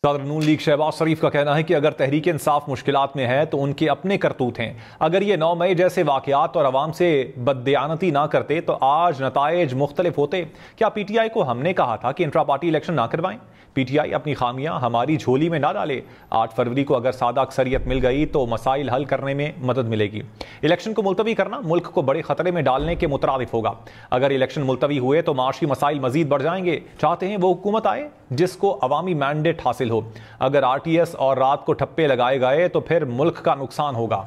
सदर नून लीग शहबाज शरीफ का कहना है कि अगर तहरीक इंसाफ मुश्किलात में है तो उनके अपने करतूत हैं। अगर ये 9 मई जैसे वाकयात और अवाम से बददयानती ना करते तो आज नताइज मुख्तलिफ होते। क्या PTI को हमने कहा था कि इंट्रा पार्टी इलेक्शन ना करवाएं? PTI अपनी खामियां हमारी झोली में ना डाले। 8 फरवरी को अगर सादा अक्सरियत मिल गई तो मसाइल हल करने में मदद मिलेगी। इलेक्शन को मुलतवी करना मुल्क को बड़े खतरे में डालने के मुतरादिफ होगा। अगर इलेक्शन मुलतवी हुए तो माशी मसाइल मजीद बढ़ जाएंगे। चाहते हैं वो हुकूमत आए जिसको अवामी मैंडेट हासिल हो। अगर RTS और रात को ठप्पे लगाए गए तो फिर मुल्क का नुकसान होगा।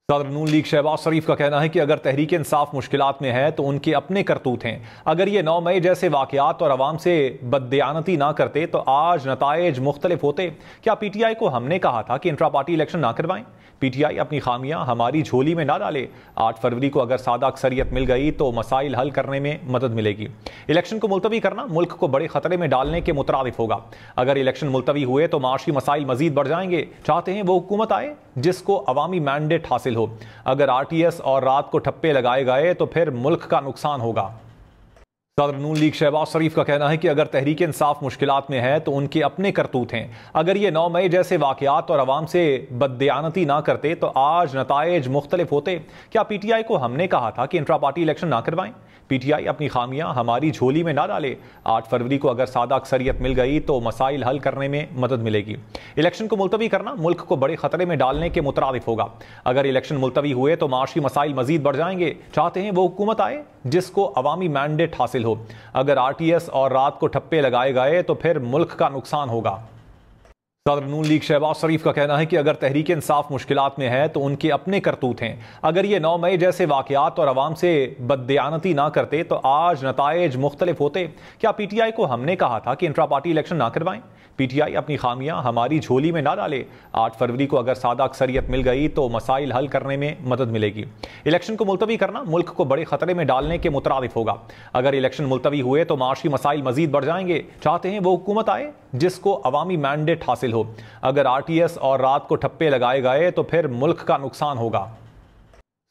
सदर नून लीग शहबाज शरीफ का कहना है कि अगर तहरीक इंसाफ मुश्किलात में है तो उनके अपने करतूत हैं। अगर ये 9 मई जैसे वाकयात और अवाम से बददयानती ना करते तो आज नताइज मुख्तलिफ होते। क्या PTI को हमने कहा था कि इंट्रा पार्टी इलेक्शन ना करवाएं? PTI अपनी खामियां हमारी झोली में ना डाले। 8 फरवरी को अगर सादा अक्सरियत मिल गई तो मसाइल हल करने में मदद मिलेगी। इलेक्शन को मुलतवी करना मुल्क को बड़े खतरे में डालने के मुतरादिफ होगा। अगर इलेक्शन मुलतवी हुए तो माशी मसाइल मजीद बढ़ जाएंगे। चाहते हैं वो हुकूमत आए जिसको अवामी मैंडेट हासिल हो। अगर RTS और रात को ठप्पे लगाए गए तो फिर मुल्क का नुकसान होगा। सदर नून लीग शहबाज शरीफ का कहना है कि अगर तहरीक इंसाफ मुश्किलात में है तो उनके अपने करतूत हैं। अगर ये 9 मई जैसे वाकयात और अवाम से बददयानती ना करते तो आज नताइज मुख्तलिफ होते। क्या PTI को हमने कहा था कि इंट्रा पार्टी इलेक्शन ना करवाएं? PTI अपनी खामियां हमारी झोली में ना डाले। 8 फरवरी को अगर सादा अक्सरियत मिल गई तो मसाइल हल करने में मदद मिलेगी। इलेक्शन को मुलतवी करना मुल्क को बड़े खतरे में डालने के मुतरादिफ होगा। अगर इलेक्शन मुलतवी हुए तो माशी मसाइल मजीद बढ़ जाएंगे। चाहते हैं वो हुकूमत आए जिसको अवामी मैंडेट हासिल हो। अगर RTS और रात को ठप्पे लगाए गए तो फिर मुल्क का नुकसान होगा। सदर नून लीग शहबाज शरीफ का कहना है कि अगर तहरीक इंसाफ मुश्किलात में है तो उनके अपने करतूत हैं। अगर ये 9 मई जैसे वाकयात और अवाम से बददयानती ना करते तो आज नताइज मुख्तलिफ होते। क्या PTI को हमने कहा था कि इंट्रा पार्टी इलेक्शन ना करवाएं? PTI अपनी खामियां हमारी झोली में ना डाले। 8 फरवरी को अगर सादा अक्सरियत मिल गई तो मसाइल हल करने में मदद मिलेगी। इलेक्शन को मुलतवी करना मुल्क को बड़े खतरे में डालने के मुतरादिफ होगा। अगर इलेक्शन मुलतवी हुए तो माशी मसाइल मजीद बढ़ जाएंगे। चाहते हैं वो हुकूमत आए जिसको अवामी मैंडेट हासिल हो। अगर RTS और रात को ठप्पे लगाए गए तो फिर मुल्क का नुकसान होगा।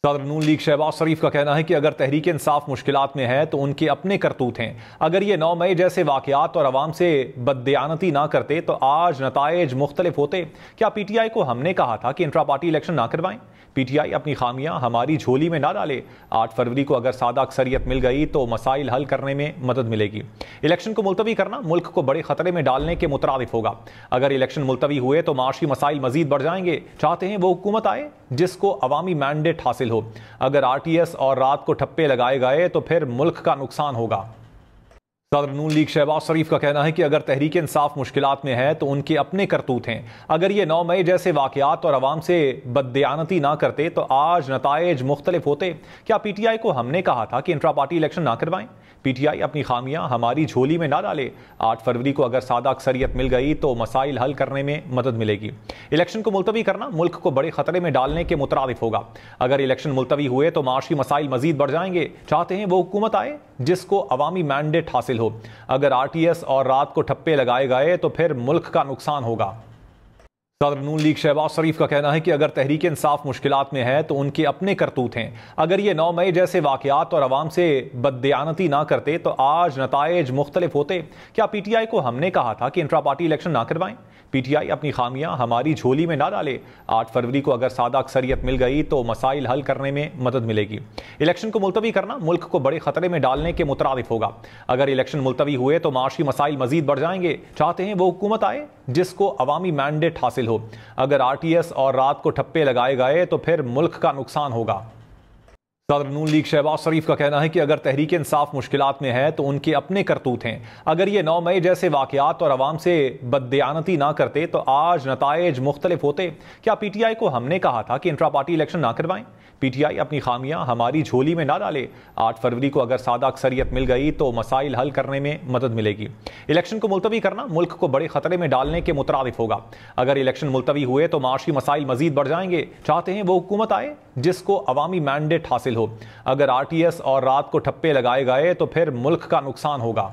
सदर नून लीग शहबाज शरीफ का कहना है कि अगर तहरीक इंसाफ मुश्किलात में है तो उनके अपने करतूत हैं। अगर ये 9 मई जैसे वाकयात और अवाम से बददयानती ना करते तो आज नताइज मुख्तलिफ होते। क्या PTI को हमने कहा था कि इंट्रा पार्टी इलेक्शन ना करवाएं? PTI अपनी खामियां हमारी झोली में ना डाले। 8 फरवरी को अगर सादा अक्सरियत मिल गई तो मसाइल हल करने में मदद मिलेगी। इलेक्शन को मुलतवी करना मुल्क को बड़े खतरे में डालने के मुतरादिफ होगा। अगर इलेक्शन मुलतवी हुए तो माशी मसाइल मजीद बढ़ जाएंगे। चाहते हैं वो हुकूमत आए जिसको अवामी मैंडेट हासिल हो। अगर RTS और रात को ठप्पे लगाए गए तो फिर मुल्क का नुकसान होगा। सदर नून लीग शहबाज शरीफ का कहना है कि अगर तहरीक इंसाफ मुश्किलात में है तो उनके अपने करतूत हैं। अगर ये 9 मई जैसे वाकयात और अवाम से बददयानती ना करते तो आज नताइज मुख्तलिफ होते। क्या PTI को हमने कहा था कि इंट्रा पार्टी इलेक्शन ना करवाएं? PTI अपनी खामियां हमारी झोली में ना डाले। 8 फरवरी को अगर सादा अक्सरियत मिल गई तो मसाइल हल करने में मदद मिलेगी। इलेक्शन को मुलतवी करना मुल्क को बड़े खतरे में डालने के मुतरादिफ होगा। अगर इलेक्शन मुलतवी हुए तो माशी मसाइल मजीद बढ़ जाएंगे। चाहते हैं वो हुकूमत आए जिसको अवामी मैंडेट हासिल हो। अगर RTS और रात को ठप्पे लगाए गए तो फिर मुल्क का नुकसान होगा। सदर नून लीग शहबाज शरीफ का कहना है कि अगर तहरीक इंसाफ मुश्किलात में है तो उनके अपने करतूत हैं। अगर ये 9 मई जैसे वाकयात और अवाम से बददयानती ना करते तो आज नताइज मुख्तलिफ होते। क्या PTI को हमने कहा था कि इंट्रा पार्टी इलेक्शन ना करवाएं? PTI अपनी खामियां हमारी झोली में ना डाले। 8 फरवरी को अगर सादा अक्सरियत मिल गई तो मसाइल हल करने में मदद मिलेगी। इलेक्शन को मुलतवी करना मुल्क को बड़े खतरे में डालने के मुतरादिफ होगा। अगर इलेक्शन मुलतवी हुए तो माशी मसाइल मजीद बढ़ जाएंगे। चाहते हैं वो हुकूमत आए जिसको अवामी मैंडेट हासिल हो। अगर RTS और रात को ठप्पे लगाए गए तो फिर मुल्क का नुकसान होगा। सदर नून लीग शहबाज शरीफ का कहना है कि अगर तहरीक इंसाफ मुश्किलात में है तो उनके अपने करतूत हैं। अगर ये 9 मई जैसे वाकयात और अवाम से बददयानती ना करते तो आज नताइज मुख्तलिफ होते। क्या PTI को हमने कहा था कि इंट्रा पार्टी इलेक्शन ना करवाएं? PTI अपनी खामियां हमारी झोली में ना डाले। 8 फरवरी को अगर सादा अक्सरियत मिल गई तो मसाइल हल करने में मदद मिलेगी। इलेक्शन को मुलतवी करना मुल्क को बड़े खतरे में डालने के मुतरादिफ होगा। अगर इलेक्शन मुलतवी हुए तो माशी मसाइल मजीद बढ़ जाएंगे। चाहते हैं वो हुकूमत आए जिसको अवामी मैंडेट हासिल हो। अगर RTS और रात को ठप्पे लगाए गए तो फिर मुल्क का नुकसान होगा। सदर नून लीग शहबाज शरीफ का कहना है कि अगर तहरीक इंसाफ मुश्किलात में है तो उनके अपने करतूत हैं। अगर ये 9 मई जैसे वाकयात और अवाम से बददयानती ना करते तो आज नताइज मुख्तलिफ होते। क्या PTI को हमने कहा था कि इंट्रा पार्टी इलेक्शन ना करवाएं? PTI अपनी खामियां हमारी झोली में ना डाले। 8 फरवरी को अगर सादा अक्सरियत मिल गई तो मसाइल हल करने में मदद मिलेगी। इलेक्शन को मुलतवी करना मुल्क को बड़े खतरे में डालने के मुतरादिफ होगा। अगर इलेक्शन मुलतवी हुए तो माशी मसाइल मजीद बढ़ जाएंगे। चाहते हैं वो हुकूमत आए जिसको अवामी मैंडेट हासिल हो। अगर RTS और रात को ठप्पे लगाए गए तो फिर मुल्क का नुकसान होगा।